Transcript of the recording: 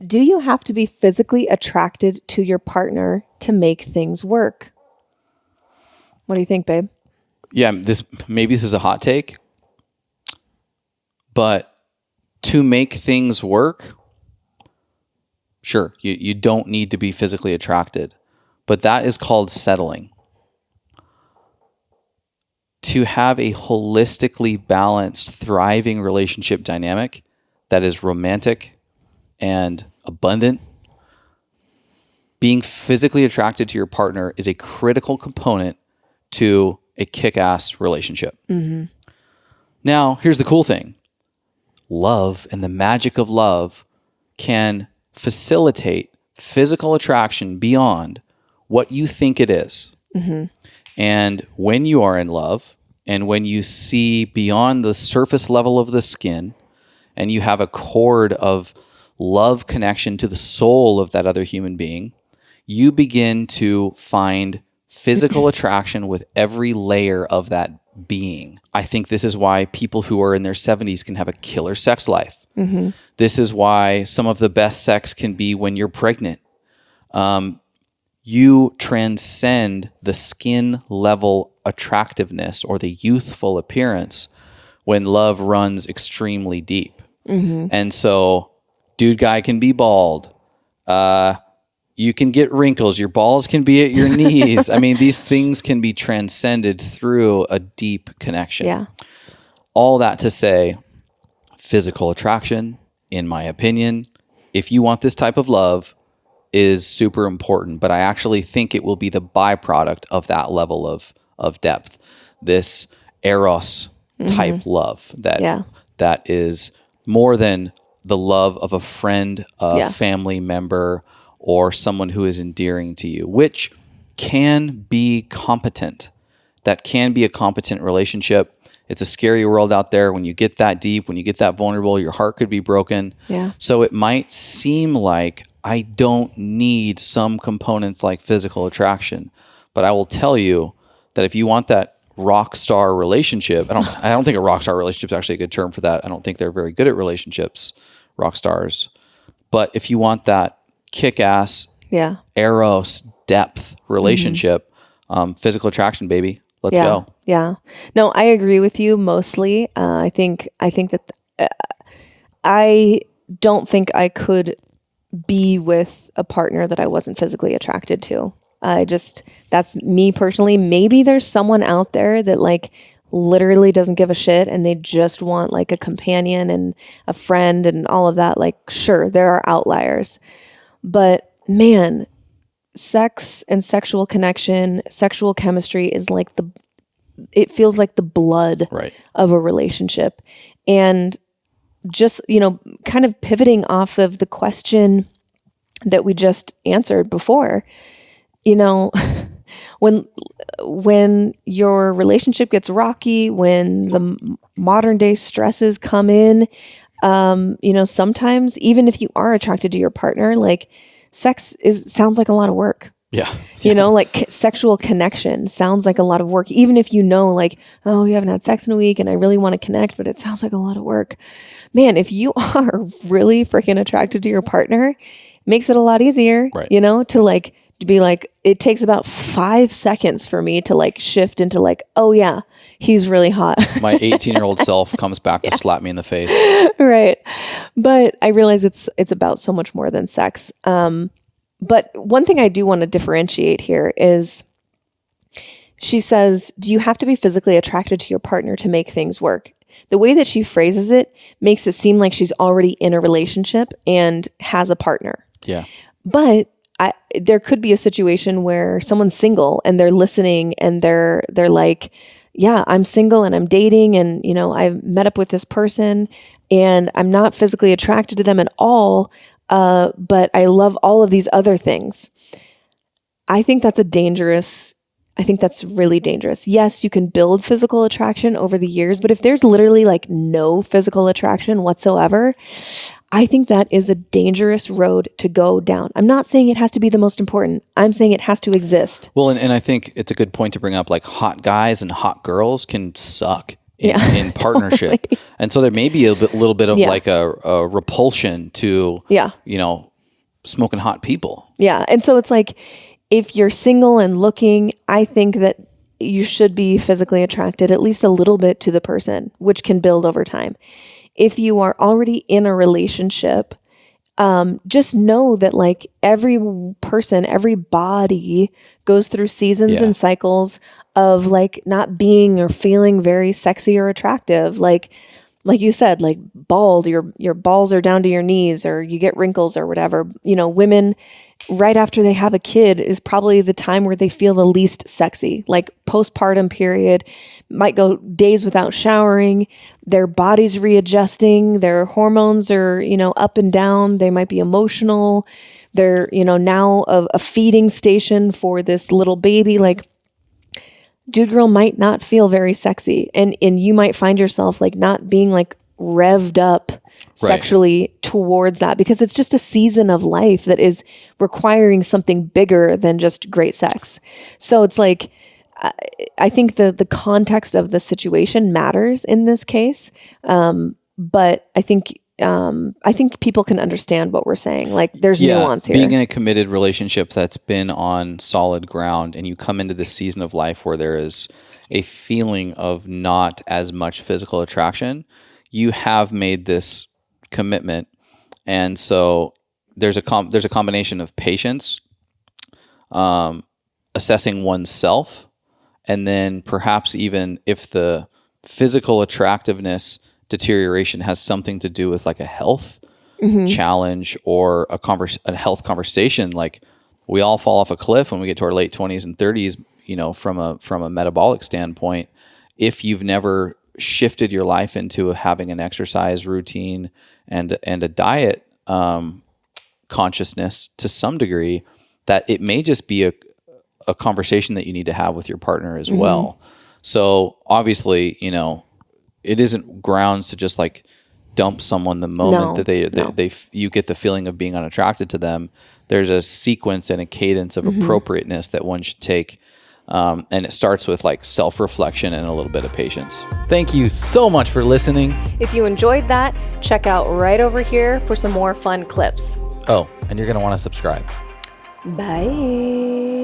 do you have to be physically attracted to your partner to make things work? What do you think, babe? Yeah, maybe this is a hot take, but to make things work, sure, you don't need to be physically attracted, but that is called settling. To have a holistically balanced, thriving relationship dynamic that is romantic and abundant, being physically attracted to your partner is a critical component to a kick-ass relationship. Mm-hmm. Now, here's the cool thing. Love and the magic of love can facilitate physical attraction beyond what you think it is. Mm-hmm. And when you are in love, and when you see beyond the surface level of the skin, and you have a cord of love connection to the soul of that other human being, you begin to find physical attraction with every layer of that being. I think this is why people who are in their 70s can have a killer sex life. Mm-hmm. This is why some of the best sex can be when you're pregnant. You transcend the skin level attractiveness or the youthful appearance when love runs extremely deep. Mm-hmm. And so dude guy can be bald. You can get wrinkles. Your balls can be at your knees. I mean, these things can be transcended through a deep connection. Yeah. All that to say, physical attraction, in my opinion, if you want this type of love, is super important, but I actually think it will be the byproduct of that level of depth. This eros type love that is more than the love of a friend, a family member, or someone who is endearing to you, which can be competent. That can be a competent relationship. It's a scary world out there. When you get that deep, when you get that vulnerable, your heart could be broken. Yeah. So it might seem like I don't need some components like physical attraction, but I will tell you that if you want that rock star relationship, I don't think a rock star relationship is actually a good term for that. I don't think they're very good at relationships, rock stars. But if you want that kick-ass, eros depth relationship, physical attraction, baby, let's go. Yeah. No, I agree with you mostly. I think that I don't think I could be with a partner that I wasn't physically attracted to. That's me personally. Maybe there's someone out there that like literally doesn't give a shit and they just want like a companion and a friend and all of that. Like, sure, there are outliers, but man, sex and sexual connection, sexual chemistry is like it feels like the blood of a relationship. And just, kind of pivoting off of the question that we just answered before, when your relationship gets rocky, when the modern day stresses come in, sometimes even if you are attracted to your partner, like sex sounds like a lot of work. Yeah. Like sexual connection sounds like a lot of work, even if like, oh, you haven't had sex in a week and I really want to connect, but it sounds like a lot of work. Man, if you are really freaking attracted to your partner, it makes it a lot easier, to be like, it takes about 5 seconds for me to like shift into like, oh yeah, he's really hot. My 18-year-old self comes back to slap me in the face. Right. But I realize it's about so much more than sex. But one thing I do want to differentiate here is she says, do you have to be physically attracted to your partner to make things work? The way that she phrases it makes it seem like she's already in a relationship and has a partner. Yeah. But there could be a situation where someone's single and they're listening and they're like, yeah, I'm single and I'm dating and, I've met up with this person and I'm not physically attracted to them at all. But I love all of these other things. I think that's really dangerous. Yes, you can build physical attraction over the years, but if there's literally like no physical attraction whatsoever, I think that is a dangerous road to go down. I'm not saying it has to be the most important. I'm saying it has to exist. Well, and I think it's a good point to bring up, like hot guys and hot girls can suck in partnership. Totally. And so there may be a little bit of like a repulsion to, smoking hot people. Yeah. And so it's like, if you're single and looking, I think that you should be physically attracted at least a little bit to the person, which can build over time. If you are already in a relationship, just know that like every person, every body goes through seasons and cycles of like not being or feeling very sexy or attractive. Like you said, like bald, your balls are down to your knees, or you get wrinkles or whatever. You know, women right after they have a kid is probably the time where they feel the least sexy. Like postpartum period, might go days without showering, their body's readjusting, their hormones are, up and down, they might be emotional. They're, now a feeding station for this little baby. Like, dude girl might not feel very sexy, and you might find yourself like not being like revved up sexually towards that, because it's just a season of life that is requiring something bigger than just great sex. So it's like, I think the context of the situation matters in this case. But I think people can understand what we're saying. Like there's nuance here. Being in a committed relationship that's been on solid ground, and you come into this season of life where there is a feeling of not as much physical attraction, you have made this commitment. And so there's a combination of patience, assessing oneself, and then perhaps even if the physical attractiveness deterioration has something to do with like a health challenge or a health conversation. Like we all fall off a cliff when we get to our late 20s and 30s, from a metabolic standpoint. If you've never shifted your life into having an exercise routine and a diet consciousness to some degree, that it may just be a conversation that you need to have with your partner as well. So obviously, it isn't grounds to just like dump someone the moment that you get the feeling of being unattracted to them. There's a sequence and a cadence of appropriateness that one should take. And it starts with like self-reflection and a little bit of patience. Thank you so much for listening. If you enjoyed that, check out right over here for some more fun clips. Oh, and you're going to want to subscribe. Bye.